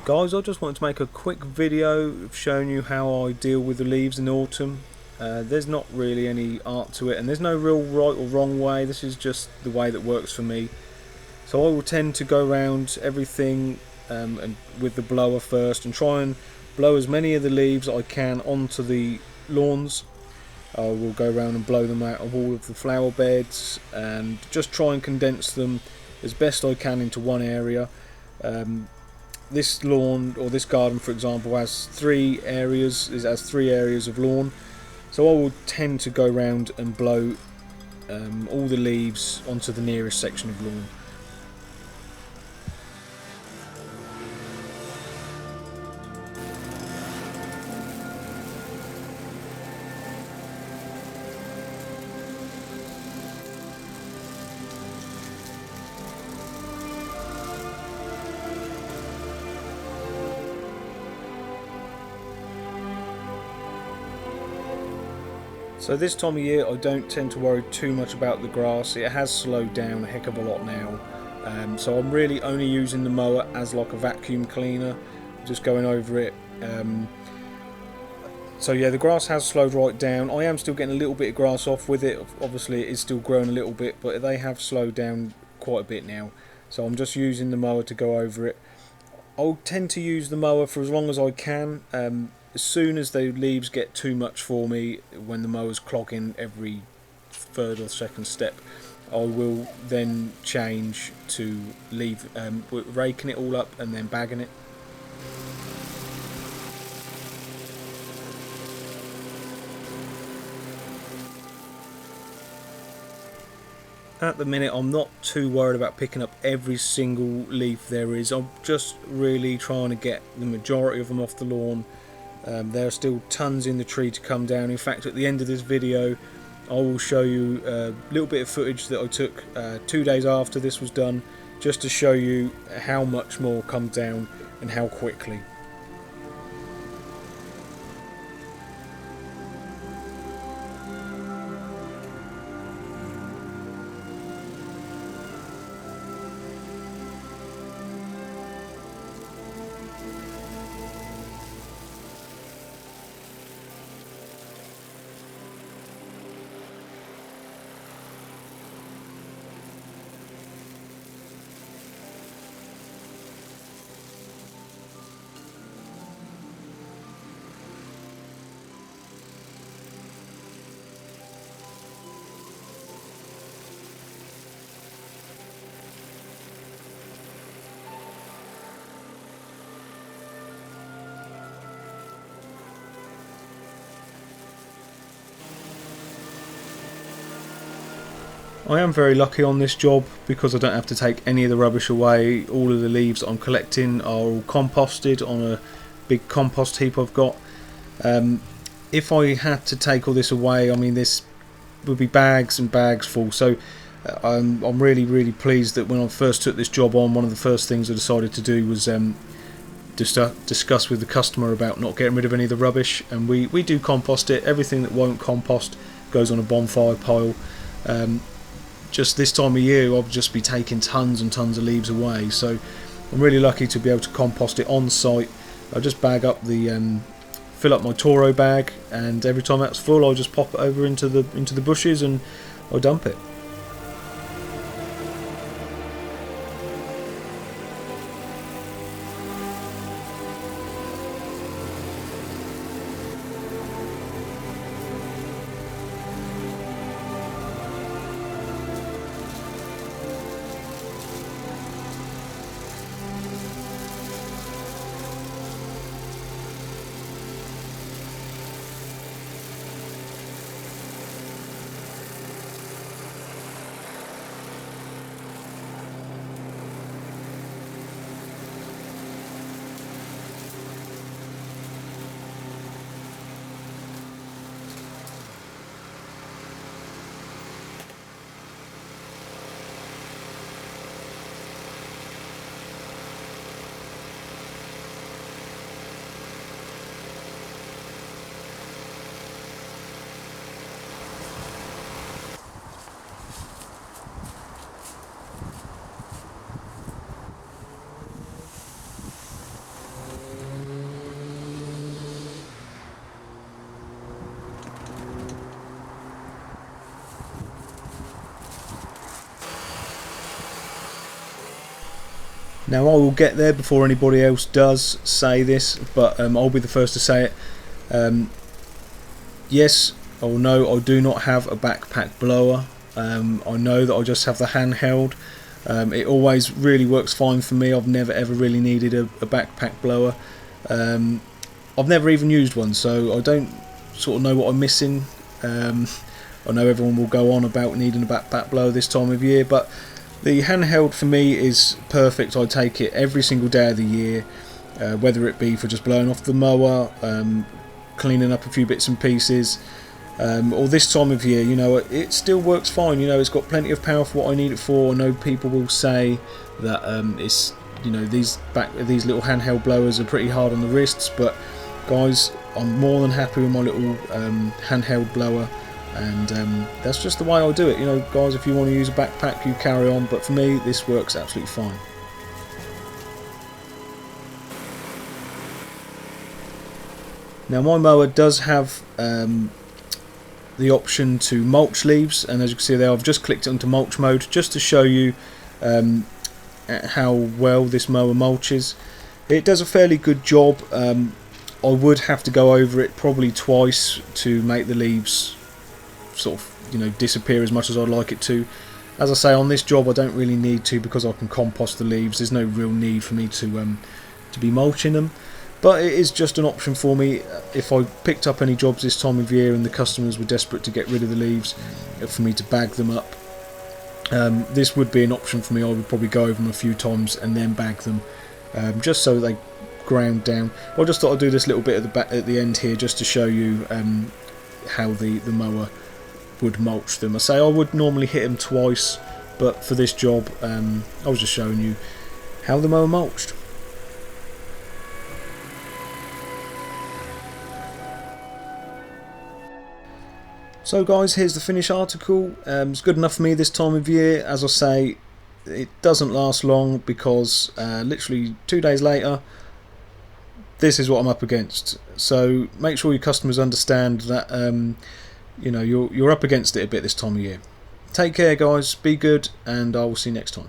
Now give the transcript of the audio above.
Guys, I just wanted to make a quick video of showing you how I deal with the leaves in autumn. There's not really any art to it, and there's no real right or wrong way. This is just the way that works for me. So I will tend to go around everything and with the blower first and try and blow as many of the leaves I can onto the lawns. I will go around and blow them out of all of the flower beds and just try and condense them as best I can into one area. This lawn, or this garden for example, has three areas of lawn, so I will tend to go around and blow all the leaves onto the nearest section of lawn. So this time of year I don't tend to worry too much about the grass. It has slowed down a heck of a lot now, so I'm really only using the mower as like a vacuum cleaner, just going over it. So yeah, the grass has slowed right down. I am still getting a little bit of grass off with it. Obviously it is still growing a little bit, but they have slowed down quite a bit now, so I'm just using the mower to go over it. I'll tend to use the mower for as long as I can. As soon as the leaves get too much for me, when the mower's clogging every third or second step, I will then change to raking it all up and then bagging it. At the minute I'm not too worried about picking up every single leaf there is. I'm just really trying to get the majority of them off the lawn. There are still tons in the tree to come down. In fact, at the end of this video I will show you a little bit of footage that I took 2 days after this was done, just to show you how much more comes down and how quickly. I am very lucky on this job because I don't have to take any of the rubbish away. All of the leaves that I'm collecting are all composted on a big compost heap I've got. If I had to take all this away, I mean, this would be bags and bags full. So I'm really pleased that when I first took this job on, one of the first things I decided to do was discuss with the customer about not getting rid of any of the rubbish, and we do compost it. Everything that won't compost goes on a bonfire pile. Just this time of year I'll just be taking tons and tons of leaves away, so I'm really lucky to be able to compost it on site. I'll just bag up the fill up my Toro bag, and every time that's full I'll just pop it over into the bushes and I'll dump it. Now I will get there before anybody else does say this, but I'll be the first to say it. Yes or no, I do not have a backpack blower. I know that I just have the handheld. It always really works fine for me. I've never ever really needed a backpack blower. I've never even used one, so I don't sort of know what I'm missing. I know everyone will go on about needing a backpack blower this time of year, but the handheld for me is perfect. I take it every single day of the year, whether it be for just blowing off the mower, cleaning up a few bits and pieces, or this time of year, you know, it still works fine. You know, it's got plenty of power for what I need it for. I know people will say that it's, you know, these little handheld blowers are pretty hard on the wrists, but guys, I'm more than happy with my little handheld blower, and that's just the way I do it. You know, guys, if you want to use a backpack, you carry on, but for me this works absolutely fine. Now my mower does have the option to mulch leaves, and as you can see there, I've just clicked it onto mulch mode just to show you how well this mower mulches. It does a fairly good job. I would have to go over it probably twice to make the leaves sort of, you know, disappear as much as I'd like it to. As I say, on this job I don't really need to, because I can compost the leaves. There's no real need for me to be mulching them, but it is just an option for me. If I picked up any jobs this time of year and the customers were desperate to get rid of the leaves, for me to bag them up, this would be an option for me. I would probably go over them a few times and then bag them, just so they ground down. I just thought I'd do this little bit at the end here just to show you how the mower would mulch them. I say I would normally hit them twice, but for this job I was just showing you how the mower mulched. So guys, here's the finished article. It's good enough for me this time of year. As I say, it doesn't last long, because literally 2 days later this is what I'm up against. So make sure your customers understand that you know, you're up against it a bit this time of year. Take care guys, be good, and I will see you next time.